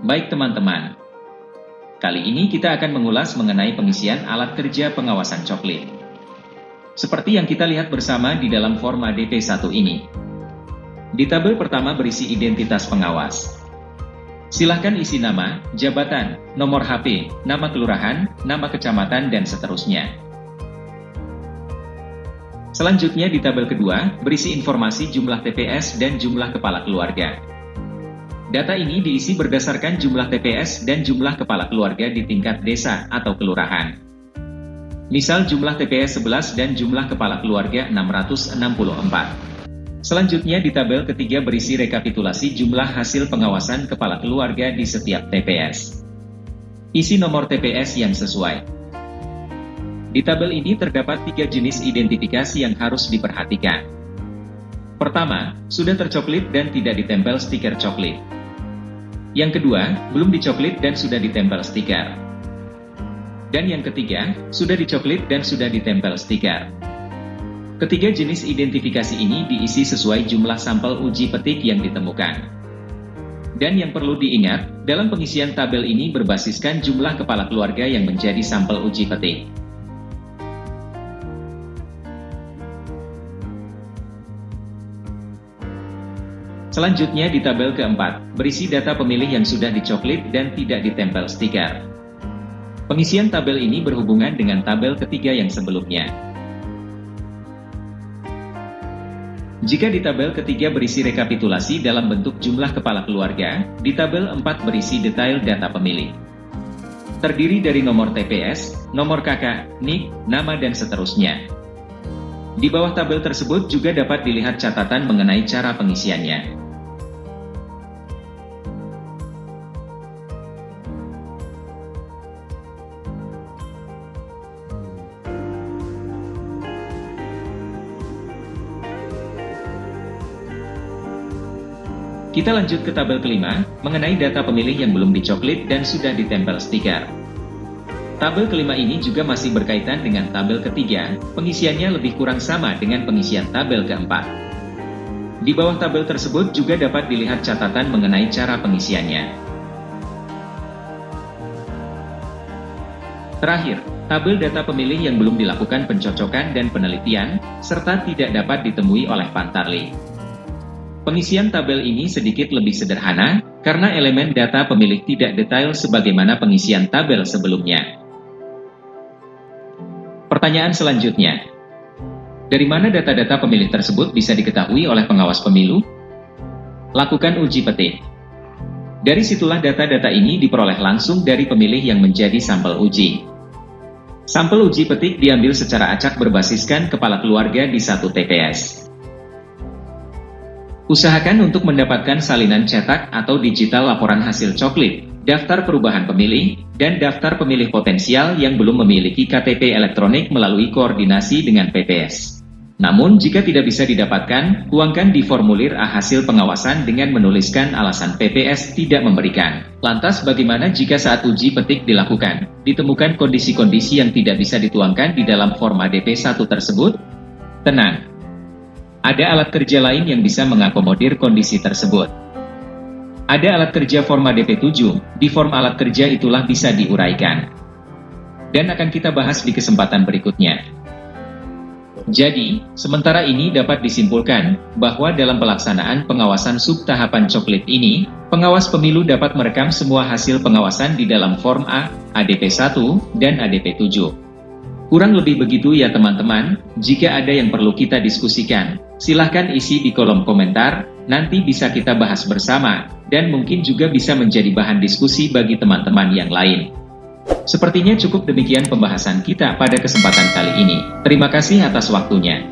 Baik teman-teman, kali ini kita akan mengulas mengenai pengisian alat kerja pengawasan coklit. Seperti yang kita lihat bersama di dalam form ADP1 ini. Di tabel pertama berisi identitas pengawas. Silahkan isi nama, jabatan, nomor HP, nama kelurahan, nama kecamatan, dan seterusnya. Selanjutnya di tabel kedua, berisi informasi jumlah TPS dan jumlah kepala keluarga. Data ini diisi berdasarkan jumlah TPS dan jumlah kepala keluarga di tingkat desa atau kelurahan. Misal jumlah TPS 11 dan jumlah kepala keluarga 664. Selanjutnya di tabel ketiga berisi rekapitulasi jumlah hasil pengawasan kepala keluarga di setiap TPS. Isi nomor TPS yang sesuai. Di tabel ini terdapat 3 jenis identifikasi yang harus diperhatikan. Pertama, sudah tercoklit dan tidak ditempel stiker coklit. Yang kedua, belum dicoklit dan sudah ditempel stiker. Dan yang ketiga, sudah dicoklit dan sudah ditempel stiker. Ketiga jenis identifikasi ini diisi sesuai jumlah sampel uji petik yang ditemukan. Dan yang perlu diingat, dalam pengisian tabel ini berbasiskan jumlah kepala keluarga yang menjadi sampel uji petik. Selanjutnya di tabel keempat, berisi data pemilih yang sudah dicoklit dan tidak ditempel stiker. Pengisian tabel ini berhubungan dengan tabel ketiga yang sebelumnya. Jika di tabel ketiga berisi rekapitulasi dalam bentuk jumlah kepala keluarga, di tabel 4 berisi detail data pemilih. Terdiri dari nomor TPS, nomor KK, NIK, nama dan seterusnya. Di bawah tabel tersebut juga dapat dilihat catatan mengenai cara pengisiannya. Kita lanjut ke tabel kelima, mengenai data pemilih yang belum dicoklit dan sudah ditempel stiker. Tabel kelima ini juga masih berkaitan dengan tabel ketiga, pengisiannya lebih kurang sama dengan pengisian tabel keempat. Di bawah tabel tersebut juga dapat dilihat catatan mengenai cara pengisiannya. Terakhir, tabel data pemilih yang belum dilakukan pencocokan dan penelitian, serta tidak dapat ditemui oleh Pantarlih. Pengisian tabel ini sedikit lebih sederhana, karena elemen data pemilih tidak detail sebagaimana pengisian tabel sebelumnya. Pertanyaan selanjutnya, dari mana data-data pemilih tersebut bisa diketahui oleh pengawas pemilu? Lakukan uji petik. Dari situlah data-data ini diperoleh langsung dari pemilih yang menjadi sampel uji. Sampel uji petik diambil secara acak berbasiskan kepala keluarga di satu TPS. Usahakan untuk mendapatkan salinan cetak atau digital laporan hasil coklit, daftar perubahan pemilih, dan daftar pemilih potensial yang belum memiliki KTP elektronik melalui koordinasi dengan PPS. Namun jika tidak bisa didapatkan, tuangkan di formulir A hasil pengawasan dengan menuliskan alasan PPS tidak memberikan. Lantas bagaimana jika saat uji petik dilakukan, ditemukan kondisi-kondisi yang tidak bisa dituangkan di dalam form ADP1 tersebut? Tenang. Ada alat kerja lain yang bisa mengakomodir kondisi tersebut. Ada alat kerja form ADP7, di form alat kerja itulah bisa diuraikan. Dan akan kita bahas di kesempatan berikutnya. Jadi, sementara ini dapat disimpulkan, bahwa dalam pelaksanaan pengawasan subtahapan coklit ini, pengawas pemilu dapat merekam semua hasil pengawasan di dalam form A, ADP1, dan ADP7. Kurang lebih begitu ya teman-teman, jika ada yang perlu kita diskusikan, silahkan isi di kolom komentar, nanti bisa kita bahas bersama, dan mungkin juga bisa menjadi bahan diskusi bagi teman-teman yang lain. Sepertinya cukup demikian pembahasan kita pada kesempatan kali ini. Terima kasih atas waktunya.